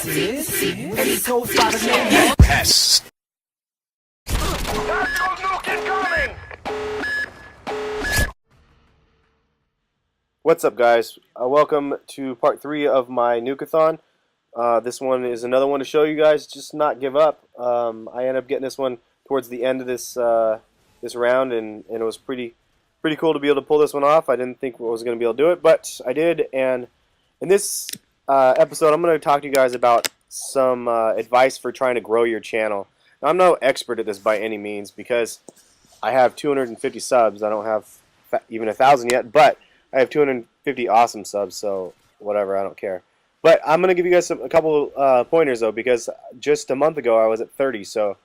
and he goes by the name of Pest. Tactical nuke incoming! What's up, guys? Welcome to part 3 of my Nuke-a-thon. This one is another one to show you guys just not give up. I ended up getting this one towards the end of this this round, and it was pretty cool to be able to pull this one off. I didn't think I was going to be able to do it, but I did. And in this episode, I'm going to talk to you guys about some advice for trying to grow your channel. Now, I'm no expert at this by any means because I have 250 subs. I don't have even 1,000 yet, but I have 250 awesome subs, so whatever, I don't care. But I'm going to give you guys a couple pointers, though, because just a month ago I was at 30, so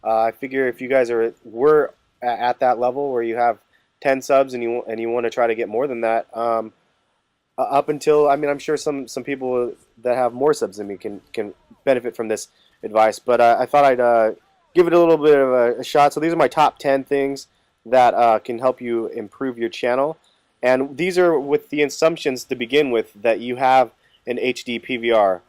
I figure if you guys were at that level where you have 10 subs and you want to try to get more than that, up until, I mean, I'm sure some people that have more subs than me can benefit from this advice, but I thought I'd give it a little bit of a shot. So these are my top 10 things that can help you improve your channel. And these are with the assumptions to begin with that you have an HD PVR,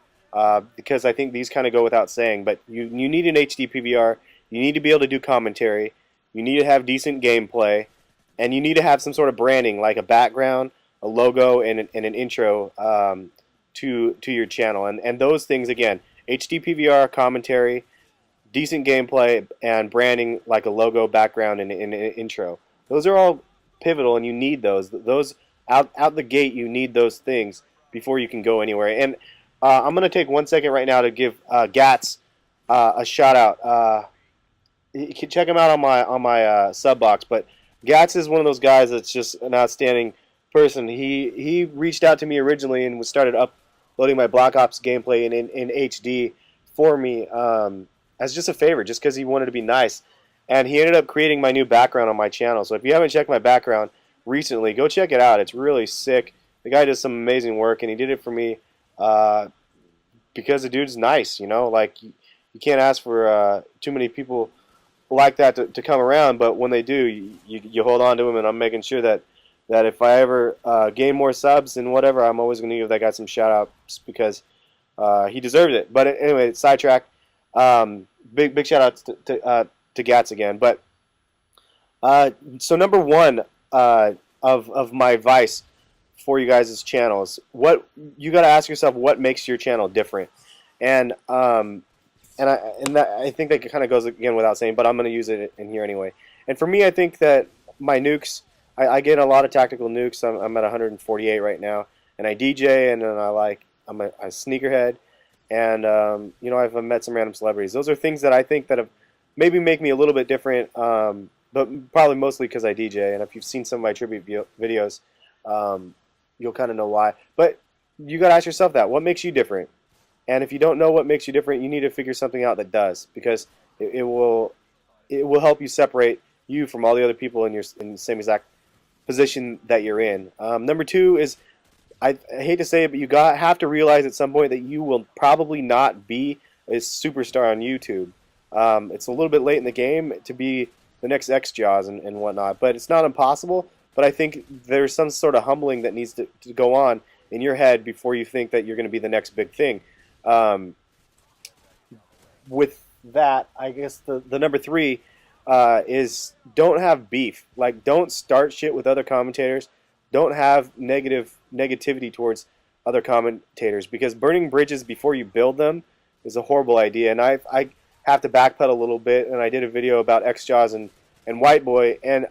because I think these kind of go without saying, but you need an HD PVR, you need to be able to do commentary, you need to have decent gameplay, and you need to have some sort of branding like a background, a logo, and an intro to your channel. And those things, again, HD PVR, commentary, decent gameplay, and branding like a logo, background, and an intro. Those are all pivotal, and you need those. Those out the gate, you need those things before you can go anywhere. And I'm going to take 1 second right now to give Gats a shout out. You can check him out on my sub box. But Gats is one of those guys that's just an outstanding person. He reached out to me originally and started uploading my Black Ops gameplay in HD for me as just a favor, just because he wanted to be nice. And he ended up creating my new background on my channel. So if you haven't checked my background recently, go check it out. It's really sick. The guy does some amazing work, and he did it for me because the dude's nice, you know? Like, you can't ask for too many people like that to come around, but when they do, you hold on to him, and I'm making sure that if I ever gain more subs and whatever, I'm always going to give that guy some shout-outs because he deserved it. But anyway, sidetrack. Big shout-outs to Gats again. But so number one of my advice for you guys' channels, what you got to ask yourself, what makes your channel different? And I think that kind of goes again without saying, but I'm going to use it in here anyway. And for me, I think that my nukes, I get a lot of tactical nukes. I'm at 148 right now, and I DJ, and then I'm a sneakerhead, and you know, I've met some random celebrities. Those are things that I think that have maybe make me a little bit different, but probably mostly because I DJ. And if you've seen some of my tribute videos, you'll kind of know why. But you got to ask yourself that. What makes you different? And if you don't know what makes you different, you need to figure something out that does, because it will help you separate you from all the other people in the same exact position that you're in. Number two is, I hate to say it, but you have to realize at some point that you will probably not be a superstar on YouTube. It's a little bit late in the game to be the next X-Jaws and whatnot, but it's not impossible. But I think there's some sort of humbling that needs to go on in your head before you think that you're going to be the next big thing. With that, I guess the number three is don't have beef. Like, don't start shit with other commentators. Don't have negativity towards other commentators, because burning bridges before you build them is a horrible idea. And I have to backpedal a little bit, and I did a video about X-Jaws and White Boy, and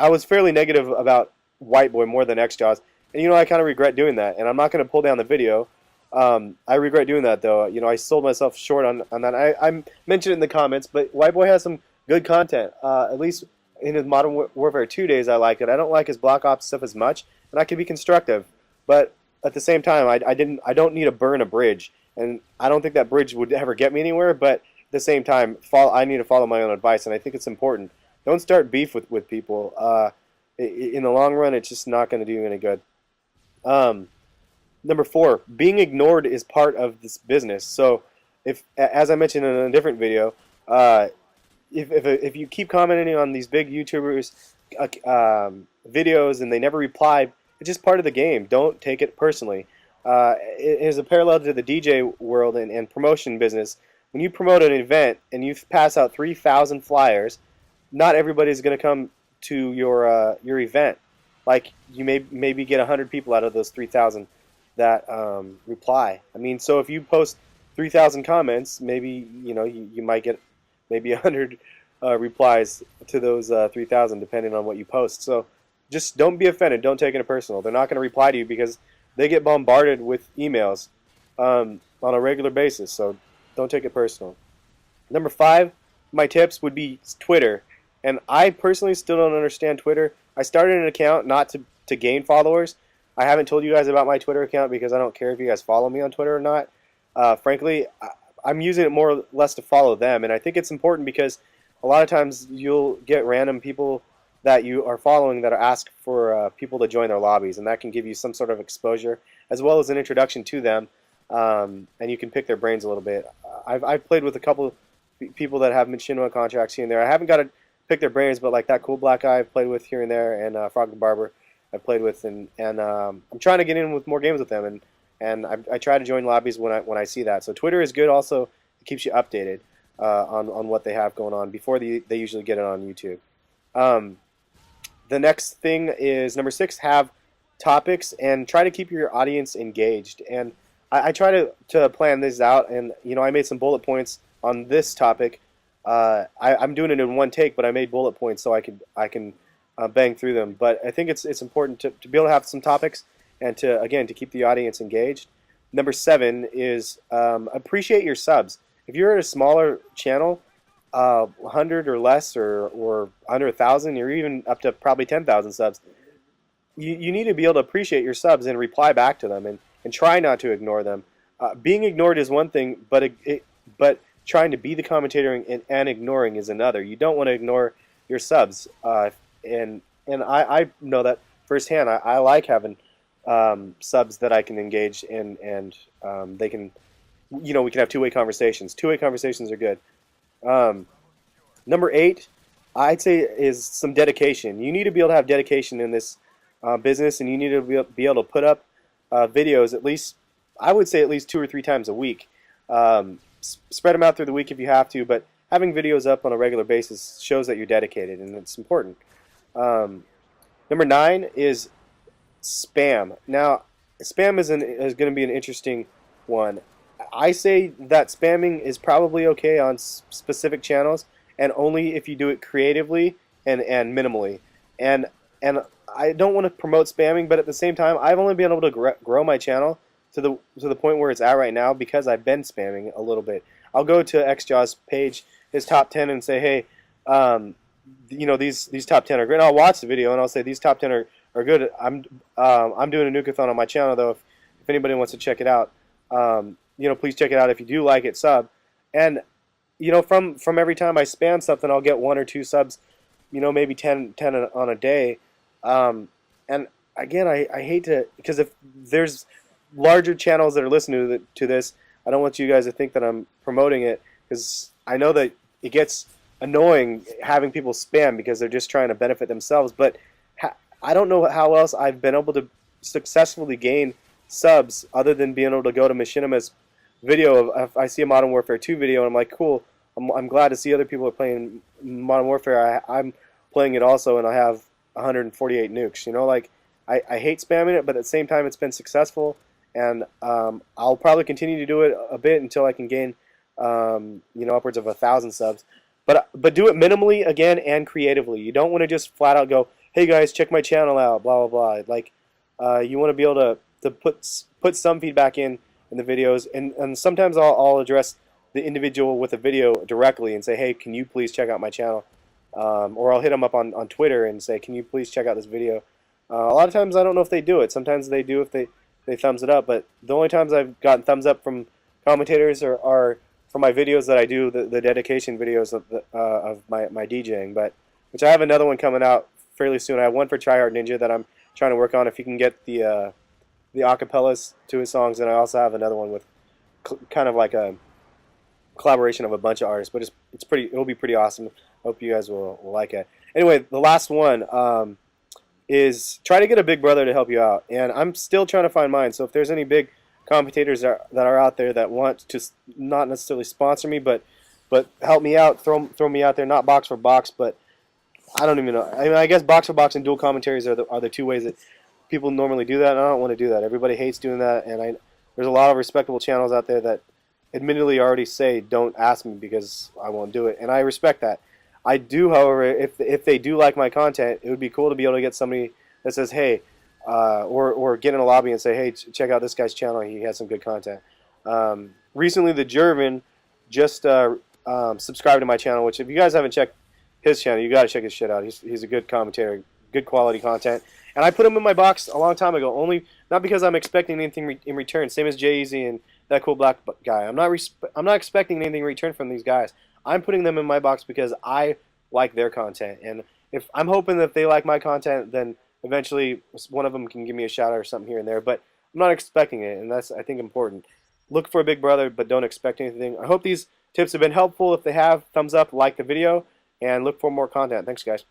I was fairly negative about White Boy more than X-Jaws, and you know, I kind of regret doing that, and I'm not going to pull down the video. I regret doing that, though. You know, I sold myself short on that. I mentioned it in the comments, but White Boy has some good content. At least in his Modern Warfare 2 days, I like it. I don't like his Black Ops stuff as much, and I can be constructive, but at the same time, I don't need to burn a bridge, and I don't think that bridge would ever get me anywhere. But at the same time, I need to follow my own advice, and I think it's important. Don't start beef with people. In the long run, it's just not going to do you any good. Number four, being ignored is part of this business. So, as I mentioned in a different video, if you keep commenting on these big YouTubers' videos and they never reply, it's just part of the game. Don't take it personally. it is a parallel to the DJ world and promotion business. When you promote an event and you pass out 3,000 flyers, not everybody's going to come to your event. Like you maybe get 100 people out of those 3,000 that reply. I mean, so if you post 3,000 comments, maybe you might get maybe 100 replies to those 3,000, depending on what you post. So just don't be offended. Don't take it personal. They're not going to reply to you because they get bombarded with emails on a regular basis. So don't take it personal. Number 5, my tips would be Twitter. And I personally still don't understand Twitter. I started an account not to gain followers. I haven't told you guys about my Twitter account because I don't care if you guys follow me on Twitter or not. Frankly, I'm using it more or less to follow them. And I think it's important because a lot of times you'll get random people that you are following that are asked for people to join their lobbies. And that can give you some sort of exposure as well as an introduction to them. And you can pick their brains a little bit. I've played with a couple people that have machinima contracts here and there. I haven't got to pick their brains, but like that cool black guy I've played with here and there, and Frog the Barber I played with, and I'm trying to get in with more games with them, and I try to join lobbies when I see that. So Twitter is good. Also, it keeps you updated on what they have going on before they usually get it on YouTube. The next thing is number 6: have topics and try to keep your audience engaged. And I try to plan this out, and I made some bullet points on this topic. I'm doing it in one take, but I made bullet points so I can bang through them. But I think it's important to be able to have some topics and to keep the audience engaged. Number 7 is appreciate your subs. If you're at a smaller channel, 100 or less, or under 1,000, or even up to probably 10,000 subs, you need to be able to appreciate your subs and reply back to them and try not to ignore them. Being ignored is one thing, but trying to be the commentator and ignoring is another. You don't want to ignore your subs, and I know that firsthand. I like having subs that I can engage and they can, we can have two-way conversations. Two-way conversations are good. Number 8, I'd say, is some dedication. You need to be able to have dedication in this business, and you need to be able to put up videos at least, I would say, at least 2 or 3 times a week. Spread them out through the week if you have to, but having videos up on a regular basis shows that you're dedicated, and it's important. Number 9 is spam. Now, spam is going to be an interesting one. I say that spamming is probably okay on specific channels, and only if you do it creatively and minimally. And I don't want to promote spamming, but at the same time, I've only been able to grow my channel to the point where it's at right now because I've been spamming a little bit. I'll go to XJaw's page, his top 10, and say, hey, these top 10 are great. And I'll watch the video and I'll say these top 10 are good. I'm doing a Nukeathon on my channel though. If anybody wants to check it out, please check it out. If you do like it, sub. And from every time I spam something, I'll get 1 or 2 subs. Maybe 10 on a day. And again, I hate to, because if there's larger channels that are listening to this, I don't want you guys to think that I'm promoting it, because I know that it gets annoying having people spam because they're just trying to benefit themselves. But I don't know how else I've been able to successfully gain subs other than being able to go to Machinima's video. If I see a Modern Warfare 2 video and I'm like, cool, I'm glad to see other people are playing Modern Warfare. I'm playing it also, and I have 148 nukes. I hate spamming it, but at the same time, it's been successful. And I'll probably continue to do it a bit until I can gain, upwards of 1,000 subs. But do it minimally again and creatively. You don't want to just flat out go, "Hey guys, check my channel out," blah blah blah. You want to be able to put some feedback in the videos, and sometimes I'll address the individual with a video directly and say, "Hey, can you please check out my channel?" Or I'll hit them up on Twitter and say, "Can you please check out this video?" A lot of times I don't know if they do it. Sometimes they do if they thumbs it up, but the only times I've gotten thumbs up from commentators are for my videos that I do, the dedication videos of my DJing, which I have another one coming out fairly soon. I have one for Tryhard Ninja that I'm trying to work on, if you can get the acapellas to his songs, and I also have another one with kind of like a collaboration of a bunch of artists, but it'll be pretty awesome. Hope you guys will like it. Anyway, the last one, is try to get a big brother to help you out. And I'm still trying to find mine. So if there's any big commentators that are out there that want to not necessarily sponsor me, but help me out, throw me out there, not box for box, but I don't even know. I mean, I guess box for box and dual commentaries are the two ways that people normally do that, and I don't want to do that. Everybody hates doing that, and there's a lot of respectable channels out there that admittedly already say don't ask me because I won't do it, and I respect that. I do, however, if they do like my content, it would be cool to be able to get somebody that says, hey, or get in a lobby and say, hey, check out this guy's channel. He has some good content. Recently, the German just subscribed to my channel, which if you guys haven't checked his channel, you got to check his shit out. He's a good commentator, good quality content. And I put him in my box a long time ago, only not because I'm expecting anything in return. Same as Jay-Z and that cool black guy. I'm not expecting anything in return from these guys. I'm putting them in my box because I like their content, and if I'm hoping that if they like my content, then eventually one of them can give me a shout out or something here and there. But I'm not expecting it, and that's, I think, important. Look for a big brother, but don't expect anything. I hope these tips have been helpful. If they have, thumbs up, like the video, and look for more content. Thanks, guys.